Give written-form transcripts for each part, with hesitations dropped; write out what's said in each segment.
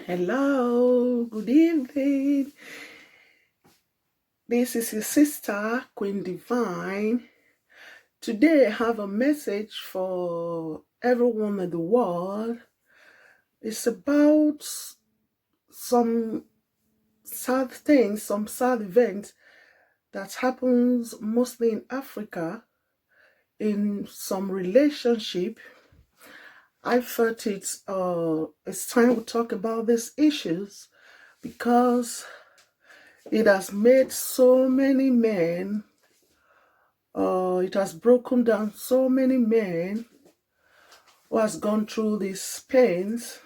Hello, good evening. This is your sister, Queen Divine. Today I have a message for everyone in the world. It's about some sad things, some sad events that happens mostly in Africa in some relationship. I felt it's time we talk about these issues because it has made so many men, it has broken down so many men who has gone through these pains,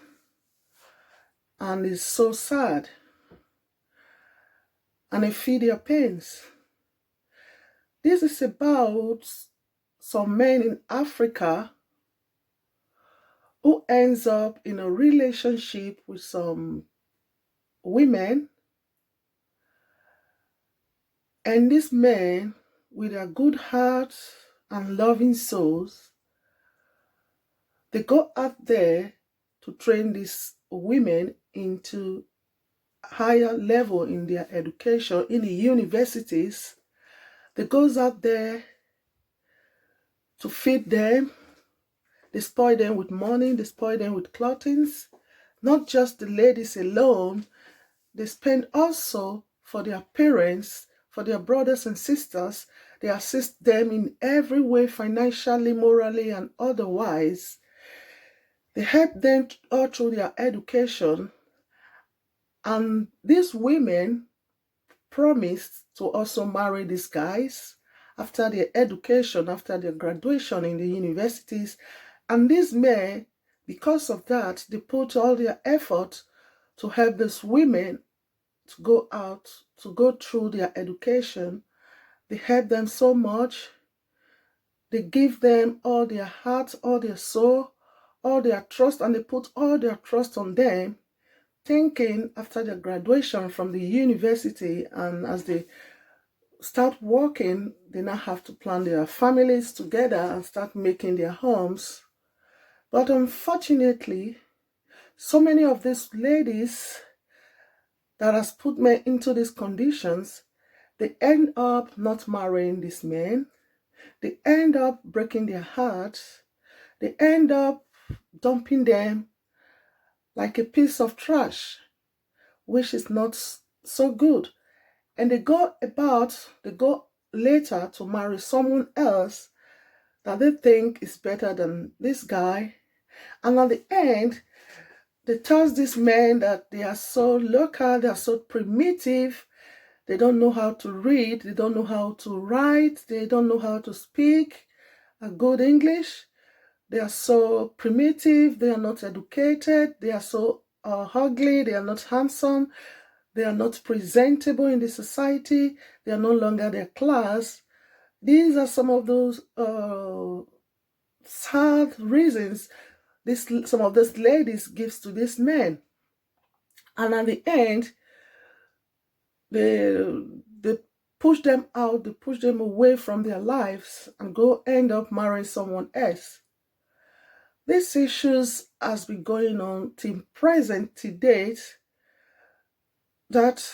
and it's so sad, and I feel their pains. This is about some men in Africa who ends up in a relationship with some women, and these men with their good hearts and loving souls, they go out there to train these women into higher level in their education in the universities. They goes out there to feed them. They spoil them with money. They spoil them with clothing. Not just the ladies alone. They spend also for their parents, for their brothers and sisters. They assist them in every way, financially, morally, and otherwise. They help them all through their education. And these women promised to also marry these guys after their education, after their graduation in the universities. And these men, because of that, they put all their effort to help these women to go out, to go through their education. They help them so much. They give them all their heart, all their soul, all their trust, and they put all their trust on them, thinking after their graduation from the university and as they start working, they now have to plan their families together and start making their homes. But unfortunately, so many of these ladies that has put men into these conditions, they end up not marrying these men. They end up breaking their hearts. They end up dumping them like a piece of trash, which is not so good. And they go later to marry someone else that they think is better than this guy. And at the end, they tell these men that they are so local, they are so primitive, they don't know how to read, they don't know how to write, they don't know how to speak a good English. They are so primitive, they are not educated, they are so ugly, they are not handsome, they are not presentable in the society, they are no longer their class. These are some of those sad reasons some of these ladies gives to these men. And at the end, they push them out, they push them away from their lives and go end up marrying someone else. These issues has been going on till present, to date, that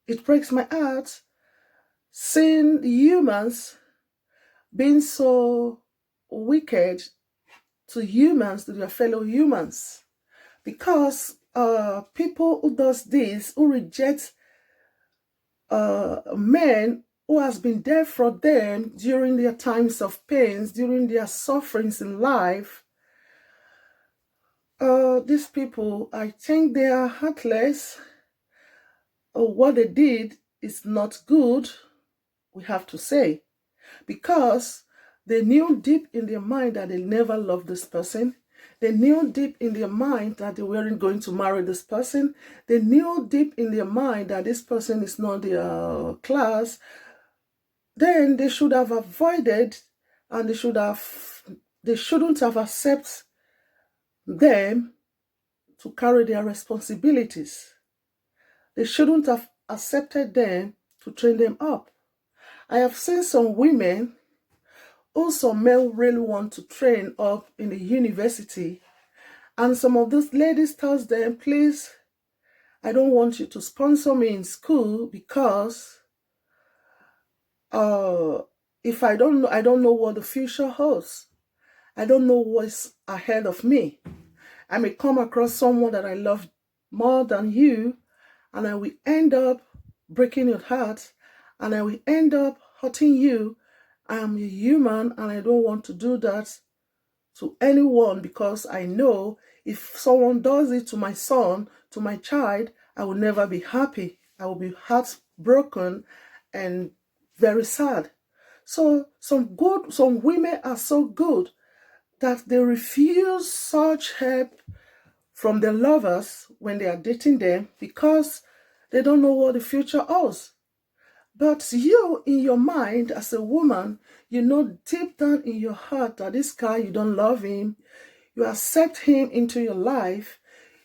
it breaks my heart seeing humans being so wicked to humans, to their fellow humans. Because people who does this, who reject men who has been there for them during their times of pains, during their sufferings in life, these people, I think they are heartless. What they did is not good, we have to say, because they knew deep in their mind that they never loved this person. They knew deep in their mind that they weren't going to marry this person. They knew deep in their mind that this person is not their class. Then they should have avoided, and they shouldn't have accepted them to carry their responsibilities. They shouldn't have accepted them to train them up. I have seen some women who some men really want to train up in the university, And some of these ladies tells them, please, I don't want you to sponsor me in school because if I don't know what the future holds. I don't know what's ahead of me. I may come across someone that I love more than you, and I will end up breaking your heart, and I will end up hurting you. I am a human, and I don't want to do that to anyone, because I know if someone does it to my son, to my child, I will never be happy. I will be heartbroken and very sad. So some women are so good that they refuse such help from their lovers when they are dating them because they don't know what the future holds. But you, in your mind, as a woman, you know deep down in your heart that this guy, you don't love him. You accept him into your life.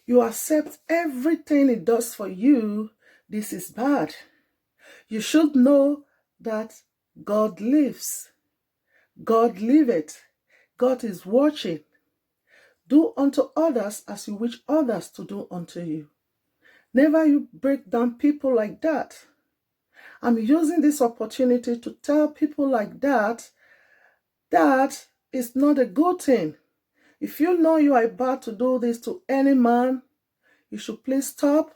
You accept everything he does for you. This is bad. You should know that God lives. God liveth. God is watching. Do unto others as you wish others to do unto you. Never you break down people like that. I'm using this opportunity to tell people like that that is not a good thing. If you know you are about to do this to any man, you should please stop.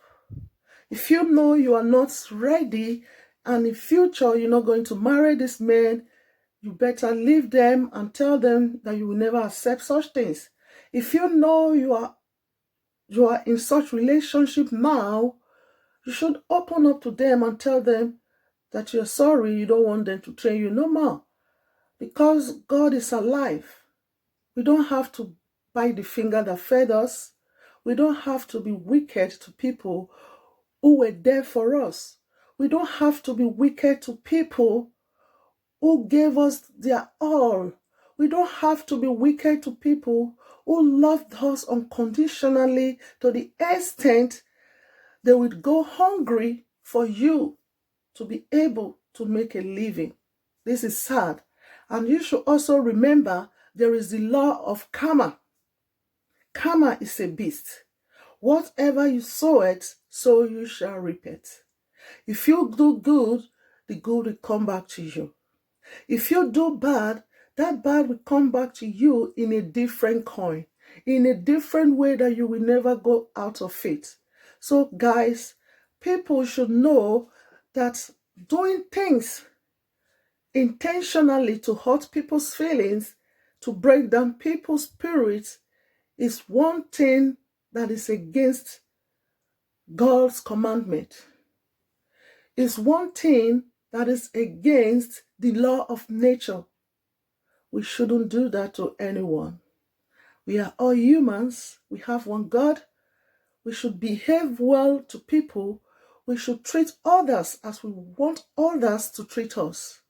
If you know you are not ready and in future you're not going to marry this man, you better leave them and tell them that you will never accept such things. If you know you are in such relationship now, you should open up to them and tell them that you're sorry, you don't want them to train you no more. Because God is alive. We don't have to bite the finger that fed us. We don't have to be wicked to people who were there for us. We don't have to be wicked to people who gave us their all. We don't have to be wicked to people who loved us unconditionally to the extent they would go hungry for you to be able to make a living. This is sad. And you should also remember there is the law of karma. Karma is a beast. Whatever you sow it, so you shall reap it. If you do good, the good will come back to you. If you do bad, that bad will come back to you in a different coin, in a different way that you will never go out of it. So guys, people should know that doing things intentionally to hurt people's feelings, to break down people's spirits, is one thing that is against God's commandment. It's one thing that is against the law of nature. We shouldn't do that to anyone. We are all humans. We have one God. We should behave well to people. We should treat others as we want others to treat us.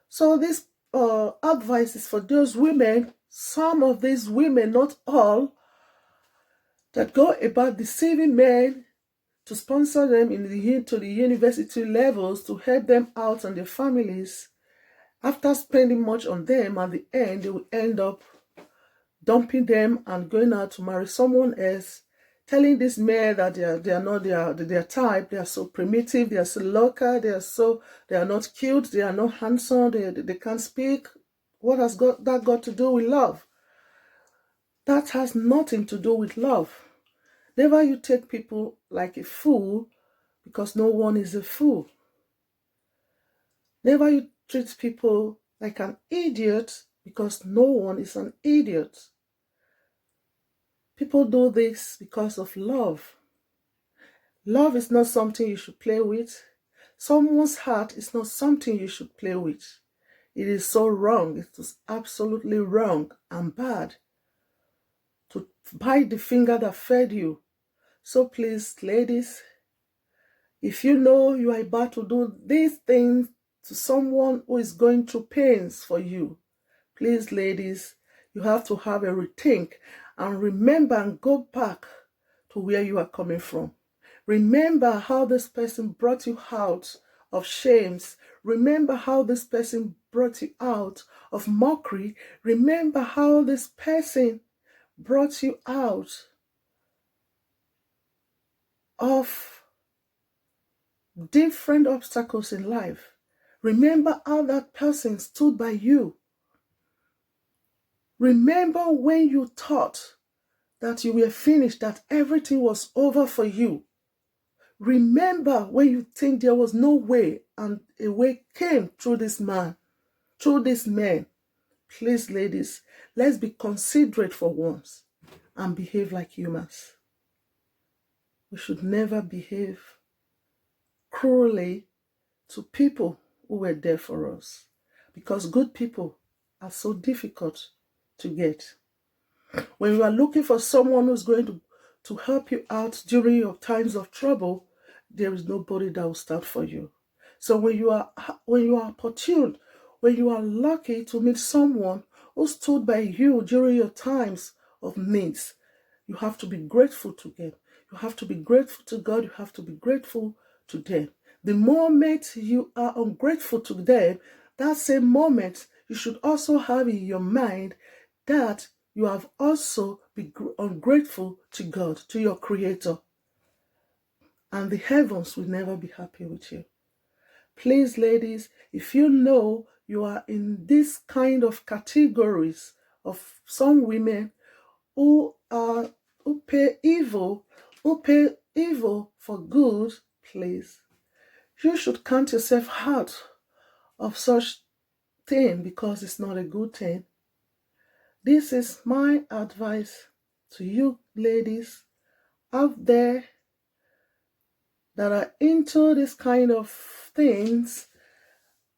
So this advice is for those women, some of these women, not all, that go about deceiving men to sponsor them to the university levels to help them out and their families. After spending much on them, at the end, they will end up dumping them and going out to marry someone else, telling this men that they are not their type, they are so primitive, they are so local, they are not cute, they are not handsome, they can't speak. What has that got to do with love? That has nothing to do with love. Never you take people like a fool, because no one is a fool. Never you treat people like an idiot, because no one is an idiot. People do this because of love. Love is not something you should play with. Someone's heart is not something you should play with. It is so wrong. It is absolutely wrong and bad to bite the finger that fed you. So please, ladies, if you know you are about to do these things to someone who is going through pains for you, please, ladies, you have to have a rethink and remember and go back to where you are coming from. Remember how this person brought you out of shames. Remember how this person brought you out of mockery. Remember how this person brought you out of different obstacles in life. Remember how that person stood by you. Remember when you thought that you were finished, that everything was over for you. Remember when you think there was no way, and a way came through this man, through this man. Please, ladies, let's be considerate for once and behave like humans. We should never behave cruelly to people who were there for us, because good people are so difficult to get. When you are looking for someone who's going to help you out during your times of trouble, there is nobody that will stand for you. So when you are opportune, when you are lucky to meet someone who stood by you during your times of needs, you have to be grateful to them. You have to be grateful to God. You have to be grateful to them. The moment you are ungrateful to them, that same moment you should also have in your mind that you have also been ungrateful to God, to your Creator. And the heavens will never be happy with you. Please, ladies, if you know you are in this kind of categories of some women who pay evil for good, please, you should count yourself out of such thing, because it's not a good thing. This is my advice to you ladies out there that are into this kind of things.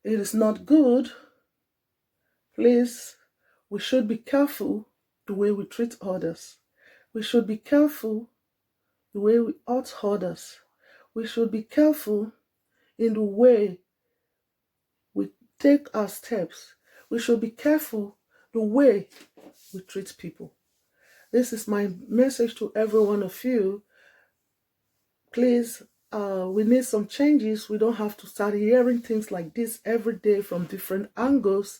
It is not good. Please, we should be careful the way we treat others. We should be careful the way we hurt others. We should be careful in the way we take our steps. We should be careful the way we treat people. This is my message to every one of you. Please, we need some changes. We don't have to start hearing things like this every day from different angles.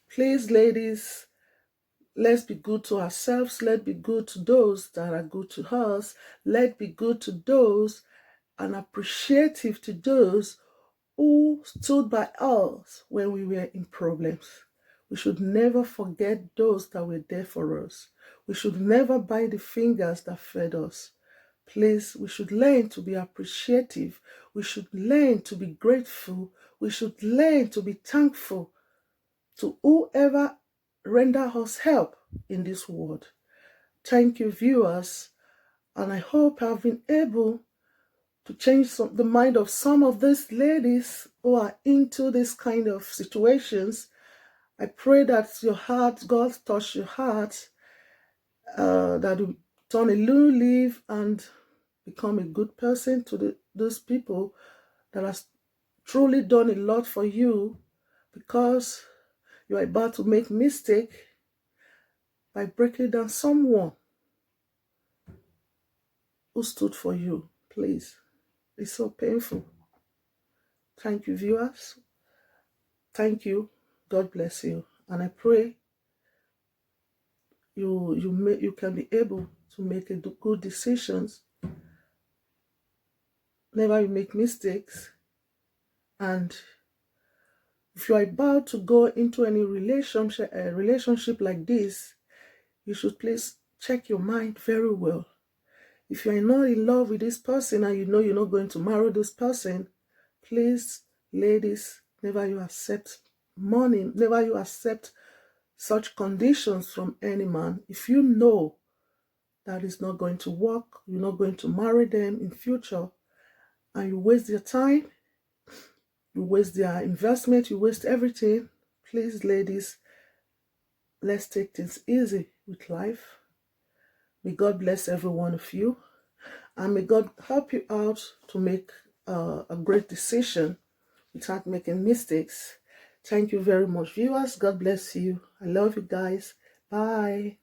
Please, ladies, let's be good to ourselves. Let's be good to those that are good to us. Let's be good to those and appreciative to those who stood by us when we were in problems. We should never forget those that were there for us. We should never bite the fingers that fed us. Please, we should learn to be appreciative. We should learn to be grateful. We should learn to be thankful to whoever render us help in this world. Thank you, viewers, and I hope I've been able to change the mind of some of these ladies who are into this kind of situations. I pray that your heart, God touch your heart, that you turn a new leaf and become a good person to those people that has truly done a lot for you, because you are about to make mistake by breaking down someone who stood for you. Please, it's so painful. Thank you, viewers. Thank you. God bless you. And I pray you can be able to make good decisions. Never you make mistakes. And if you are about to go into any relationship like this, you should please check your mind very well. If you are not in love with this person and you know you're not going to marry this person, please, ladies, never you accept money, never you accept such conditions from any man. If you know that is not going to work, you're not going to marry them in future, and you waste their time, you waste their investment, you waste everything, please, ladies, let's take things easy with life. May God bless every one of you, and may God help you out to make a great decision without making mistakes. Thank you very much, viewers. God bless you. I love you guys. Bye.